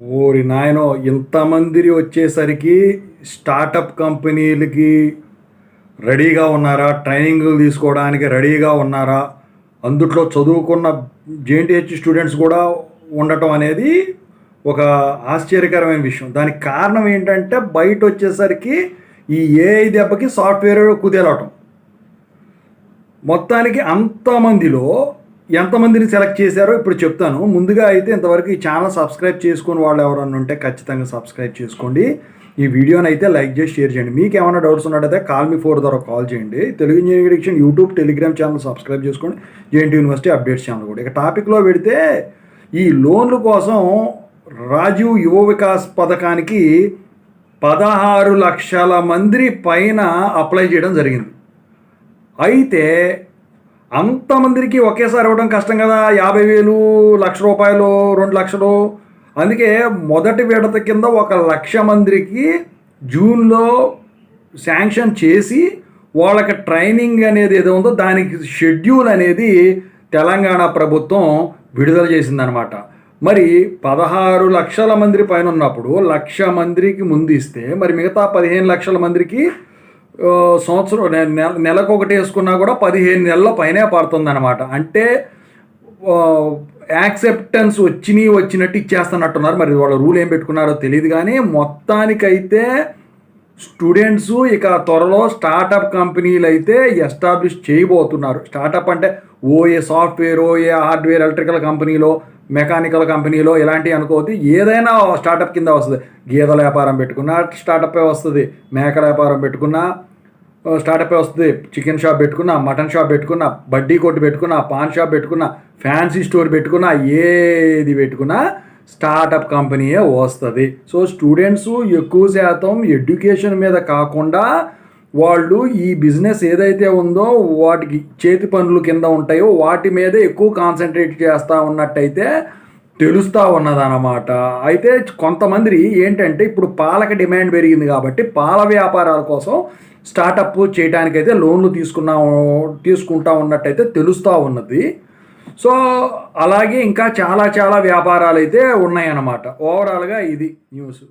ఓరి నాయనో! ఇంతమంది వచ్చేసరికి స్టార్టప్ కంపెనీలకి రెడీగా ఉన్నారా? ట్రైనింగులు తీసుకోవడానికి రెడీగా ఉన్నారా? అందుట్లో చదువుకున్న జేఎన్‌టీహెచ్ స్టూడెంట్స్ కూడా ఉండటం అనేది ఒక ఆశ్చర్యకరమైన విషయం. దానికి కారణం ఏంటంటే బయటొచ్చేసరికి ఈ ఏఐ దెబ్బకి సాఫ్ట్‌వేర్ కుదేలవటం. మొత్తానికి అంతమందిలో ఎంతమందిని సెలెక్ట్ చేశారో ఇప్పుడు చెప్తాను. ముందుగా అయితే ఇంతవరకు ఈ ఛానల్ సబ్స్క్రైబ్ చేసుకుని వాళ్ళు ఎవరన్నా ఉంటే ఖచ్చితంగా సబ్స్క్రైబ్ చేసుకోండి. ఈ వీడియోని అయితే లైక్ చేసి షేర్ చేయండి. మీకు ఏమైనా డౌట్స్ ఉన్నట్టయితే కాల్ మీ 4 ద్వారా కాల్ చేయండి. Telugu engineering education YouTube, Telegram channel subscribe చేసుకోండి. జేఎన్టీ యూనివర్సిటీ అప్డేట్స్ ఛానల్ కూడా. ఇక టాపిక్లో పెడితే ఈ లోన్ల కోసం రాజీవ్ యువ వికాస్ పథకానికి 16 లక్షల మంది పైన అప్లై చేయడం జరిగింది. అయితే అంతమందికి ఒకేసారి ఇవ్వడం కష్టం కదా. 50,000, ₹1,00,000, 2,00,000. అందుకే మొదటి విడత కింద 1,00,000 మందికి జూన్లో శాంక్షన్ చేసి వాళ్ళకి ట్రైనింగ్ అనేది ఏదో ఉందో దానికి షెడ్యూల్ అనేది తెలంగాణ ప్రభుత్వం విడుదల చేసిందనమాట. మరి 16 లక్షల మంది పైన ఉన్నప్పుడు 1,00,000 మందికి ముందు ఇస్తే మరి మిగతా 15 లక్షల మందికి సంవత్సరం నెలకు ఒకటి వేసుకున్నా కూడా 15 నెలల పైనే పడుతుందన్నమాట. అంటే యాక్సెప్టెన్స్ వచ్చినట్టు ఇచ్చేస్తున్నట్టున్నారు. మరి వాళ్ళ రూల్ ఏం పెట్టుకున్నారో తెలియదు. కానీ మొత్తానికైతే స్టూడెంట్స్ ఇక త్వరలో స్టార్టప్ కంపెనీలు అయితే ఎస్టాబ్లిష్ చేయబోతున్నారు. స్టార్టప్ అంటే ఓఏ సాఫ్ట్వేర్, ఓఏ హార్డ్వేర్, ఎలక్ట్రికల్ కంపెనీలో, మెకానికల్ కంపెనీలో ఇలాంటివి అనుకోవద్దు. ఏదైనా స్టార్టప్ కింద వస్తుంది. గేదెల వ్యాపారం పెట్టుకున్నా స్టార్టప్పే వస్తుంది, మేకల వ్యాపారం పెట్టుకున్నా స్టార్టప్పే వస్తుంది, చికెన్ షాప్ పెట్టుకున్నా, మటన్ షాప్ పెట్టుకున్నా, బడ్డీ కొట్టు పెట్టుకున్నా, పాన్ షాప్ పెట్టుకున్నా, ఫ్యాన్సీ స్టోర్ పెట్టుకున్నా, ఏది పెట్టుకున్నా స్టార్టప్ కంపెనీయే వస్తుంది. సో స్టూడెంట్స్ ఎక్కువ శాతం ఎడ్యుకేషన్ మీద కాకుండా వాళ్ళు ఈ బిజినెస్ ఏదైతే ఉందో వాటికి చేతి పనులు కింద ఉంటాయో వాటి మీదే ఎక్కువ కాన్సన్ట్రేట్ చేస్తూ ఉన్నట్టయితే తెలుస్తూ ఉన్నదన్నమాట. అయితే కొంతమంది ఏంటంటే ఇప్పుడు పాలక డిమాండ్ పెరిగింది కాబట్టి పాల వ్యాపారాల కోసం స్టార్టప్ చేయడానికైతే లోన్లు తీసుకుంటా ఉన్నట్టయితే తెలుస్తూ ఉన్నది. సో అలాగే ఇంకా చాలా వ్యాపారాలు అయితే ఉన్నాయన్నమాట. ఓవరాల్గా ఇది న్యూస్.